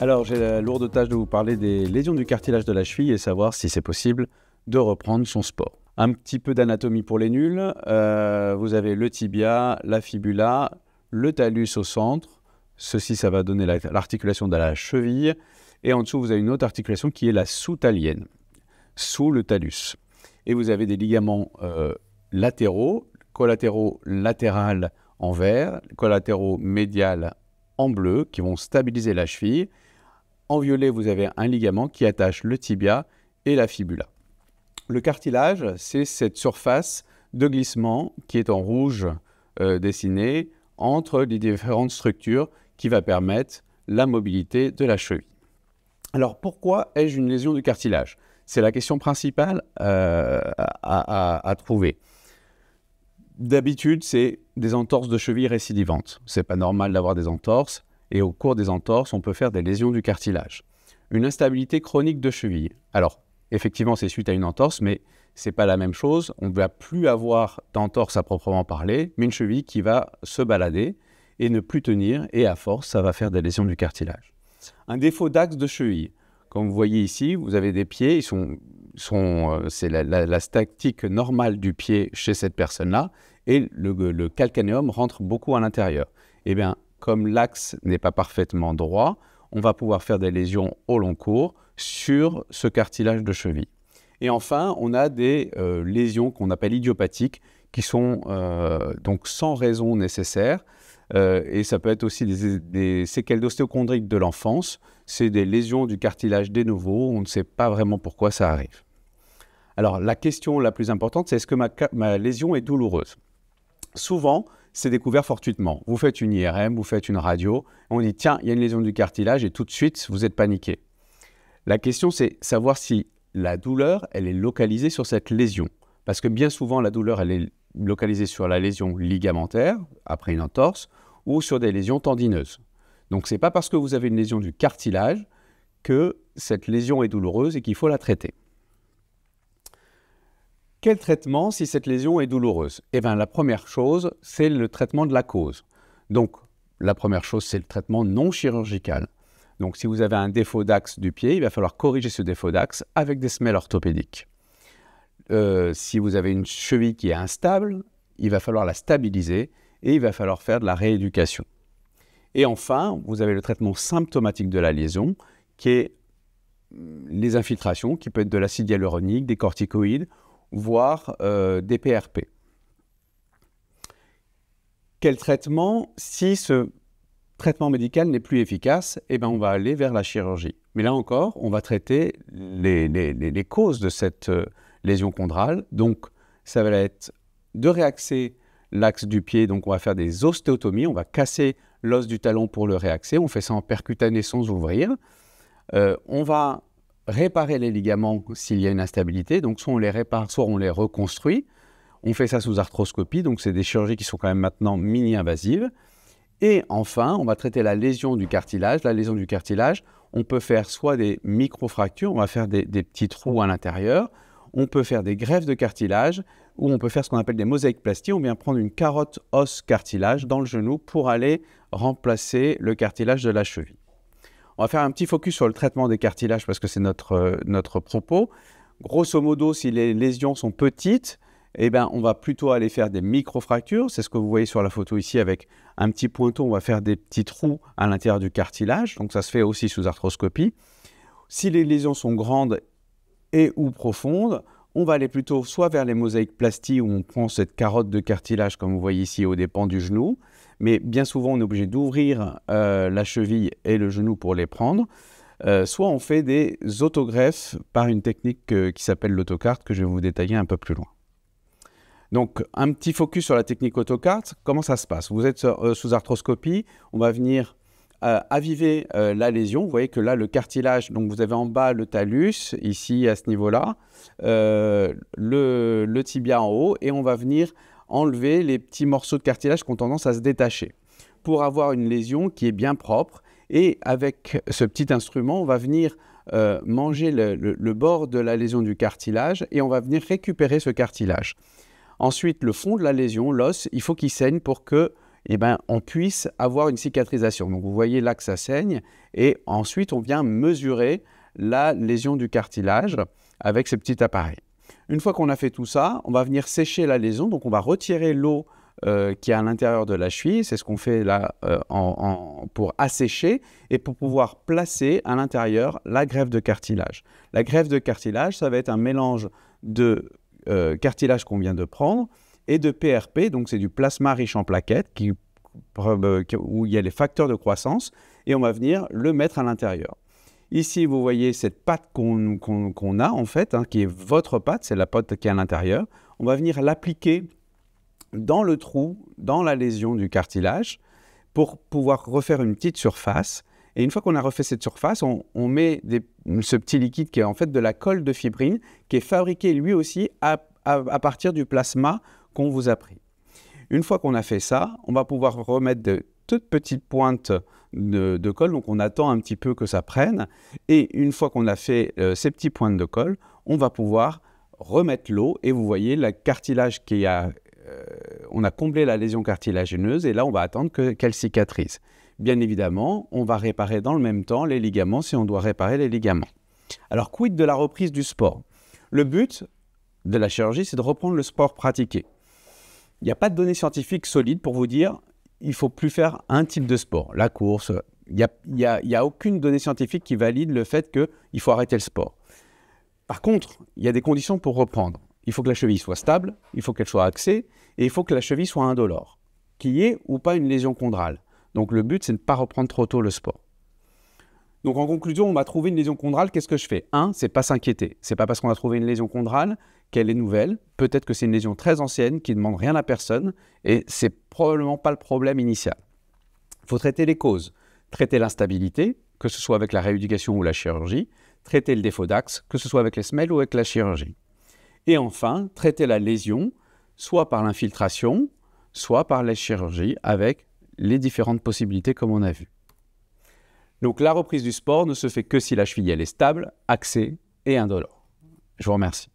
Alors, j'ai la lourde tâche de vous parler des lésions du cartilage de la cheville et savoir si c'est possible de reprendre son sport. Un petit peu d'anatomie pour les nuls. Vous avez le tibia, la fibula, le talus au centre. Ceci, ça va donner l'articulation de la cheville. Et en dessous, vous avez une autre articulation qui est la sous-talienne, sous le talus. Et vous avez des ligaments latéraux, collatéraux latéral en vert, collatéraux médial en bleu, qui vont stabiliser la cheville. En violet, vous avez un ligament qui attache le tibia et la fibula. Le cartilage, c'est cette surface de glissement qui est en rouge dessinée entre les différentes structures qui va permettre la mobilité de la cheville. Alors, pourquoi ai-je une lésion du cartilage? C'est la question principale à trouver. D'habitude, c'est des entorses de cheville récidivantes. Ce n'est pas normal d'avoir des entorses. Et au cours des entorses, on peut faire des lésions du cartilage. Une instabilité chronique de cheville. Alors, effectivement, c'est suite à une entorse, mais ce n'est pas la même chose. On ne va plus avoir d'entorse à proprement parler, mais une cheville qui va se balader et ne plus tenir. Et à force, ça va faire des lésions du cartilage. Un défaut d'axe de cheville. Comme vous voyez ici, vous avez des pieds, c'est la statique normale du pied chez cette personne-là, et le calcanéum rentre beaucoup à l'intérieur. Eh bien, comme l'axe n'est pas parfaitement droit, on va pouvoir faire des lésions au long cours sur ce cartilage de cheville. Et enfin, on a des lésions qu'on appelle idiopathiques, qui sont donc sans raison nécessaire. Et ça peut être aussi des séquelles d'ostéochondrites de l'enfance. C'est des lésions du cartilage de novo. On ne sait pas vraiment pourquoi ça arrive. Alors, la question la plus importante, c'est est-ce que ma lésion est douloureuse? Souvent, c'est découvert fortuitement. Vous faites une IRM, vous faites une radio, on dit « tiens, il y a une lésion du cartilage » et tout de suite, vous êtes paniqué. La question, c'est savoir si la douleur, elle est localisée sur cette lésion. Parce que bien souvent, la douleur, elle est localisée sur la lésion ligamentaire, après une entorse, ou sur des lésions tendineuses. Donc, ce n'est pas parce que vous avez une lésion du cartilage que cette lésion est douloureuse et qu'il faut la traiter. Quel traitement si cette lésion est douloureuse? Eh bien, la première chose, c'est le traitement de la cause. Donc, la première chose, c'est le traitement non chirurgical. Donc, si vous avez un défaut d'axe du pied, il va falloir corriger ce défaut d'axe avec des semelles orthopédiques. Si vous avez une cheville qui est instable, il va falloir la stabiliser et il va falloir faire de la rééducation. Et enfin, vous avez le traitement symptomatique de la lésion, qui est les infiltrations, qui peut être de l'acide hyaluronique, des corticoïdes, voire des PRP. Quel traitement? Si ce traitement médical n'est plus efficace, eh bien on va aller vers la chirurgie. Mais là encore, on va traiter les causes de cette lésion chondrale. Donc, ça va être de réaxer l'axe du pied. Donc, on va faire des ostéotomies. On va casser l'os du talon pour le réaxer. On fait ça en percutané sans ouvrir. On va réparer les ligaments s'il y a une instabilité, donc soit on les répare, soit on les reconstruit. On fait ça sous arthroscopie, donc c'est des chirurgies qui sont quand même maintenant mini-invasives. Et enfin, on va traiter la lésion du cartilage. La lésion du cartilage, on peut faire soit des microfractures, on va faire des petits trous à l'intérieur, on peut faire des greffes de cartilage, ou on peut faire ce qu'on appelle des mosaïques-plasties. On vient prendre une carotte os-cartilage dans le genou pour aller remplacer le cartilage de la cheville. On va faire un petit focus sur le traitement des cartilages parce que c'est notre propos. Grosso modo, si les lésions sont petites, eh ben, on va plutôt aller faire des microfractures. C'est ce que vous voyez sur la photo ici avec un petit pointeau. On va faire des petits trous à l'intérieur du cartilage. Donc, ça se fait aussi sous arthroscopie. Si les lésions sont grandes et ou profondes, on va aller plutôt soit vers les mosaïques-plasties où on prend cette carotte de cartilage comme vous voyez ici aux dépens du genou. Mais bien souvent, on est obligé d'ouvrir la cheville et le genou pour les prendre. Soit on fait des autogreffes par une technique qui s'appelle l'autocarte, que je vais vous détailler un peu plus loin. Donc, un petit focus sur la technique autocarte. Comment ça se passe? Vous êtes sous arthroscopie. On va venir aviver la lésion. Vous voyez que là, le cartilage, donc vous avez en bas le talus, ici à ce niveau-là, le tibia en haut, et on va venir enlever les petits morceaux de cartilage qui ont tendance à se détacher pour avoir une lésion qui est bien propre. Et avec ce petit instrument, on va venir manger le bord de la lésion du cartilage et on va venir récupérer ce cartilage. Ensuite, le fond de la lésion, l'os, il faut qu'il saigne pour qu'il eh ben, on puisse avoir une cicatrisation. Donc vous voyez là que ça saigne et ensuite on vient mesurer la lésion du cartilage avec ce petit appareil. Une fois qu'on a fait tout ça, on va venir sécher la lésion, donc on va retirer l'eau qui est à l'intérieur de la cheville, c'est ce qu'on fait là pour assécher et pour pouvoir placer à l'intérieur la greffe de cartilage. La greffe de cartilage, ça va être un mélange de cartilage qu'on vient de prendre et de PRP, donc c'est du plasma riche en plaquettes où il y a les facteurs de croissance et on va venir le mettre à l'intérieur. Ici, vous voyez cette pâte qu'on a en fait, qui est votre pâte, c'est la pâte qui est à l'intérieur. On va venir l'appliquer dans le trou, dans la lésion du cartilage pour pouvoir refaire une petite surface. Et une fois qu'on a refait cette surface, on met ce petit liquide qui est en fait de la colle de fibrine qui est fabriqué lui aussi à partir du plasma qu'on vous a pris. Une fois qu'on a fait ça, on va pouvoir remettre de toutes petites pointes de colle, donc on attend un petit peu que ça prenne, et une fois qu'on a fait ces petites pointes de colle, on va pouvoir remettre l'eau, et vous voyez le cartilage on a comblé la lésion cartilagineuse, et là on va attendre qu'elle cicatrise. Bien évidemment, on va réparer dans le même temps les ligaments si on doit réparer les ligaments. Alors quid de la reprise du sport? Le but de la chirurgie, c'est de reprendre le sport pratiqué. Il n'y a pas de données scientifiques solides pour vous dire il ne faut plus faire un type de sport, la course. Il n'y a aucune donnée scientifique qui valide le fait qu'il faut arrêter le sport. Par contre, il y a des conditions pour reprendre. Il faut que la cheville soit stable, il faut qu'elle soit axée et il faut que la cheville soit indolore, qu'il y ait ou pas une lésion chondrale. Donc le but, c'est de ne pas reprendre trop tôt le sport. Donc en conclusion, on va trouver une lésion chondrale, qu'est-ce que je fais? C'est pas s'inquiéter. C'est pas parce qu'on a trouvé une lésion chondrale qu'elle est nouvelle. Peut-être que c'est une lésion très ancienne qui ne demande rien à personne et c'est probablement pas le problème initial. Il faut traiter les causes. Traiter l'instabilité, que ce soit avec la rééducation ou la chirurgie. Traiter le défaut d'axe, que ce soit avec les semelles ou avec la chirurgie. Et enfin, traiter la lésion, soit par l'infiltration, soit par la chirurgie avec les différentes possibilités comme on a vu. Donc la reprise du sport ne se fait que si la cheville elle est stable, axée et indolore. Je vous remercie.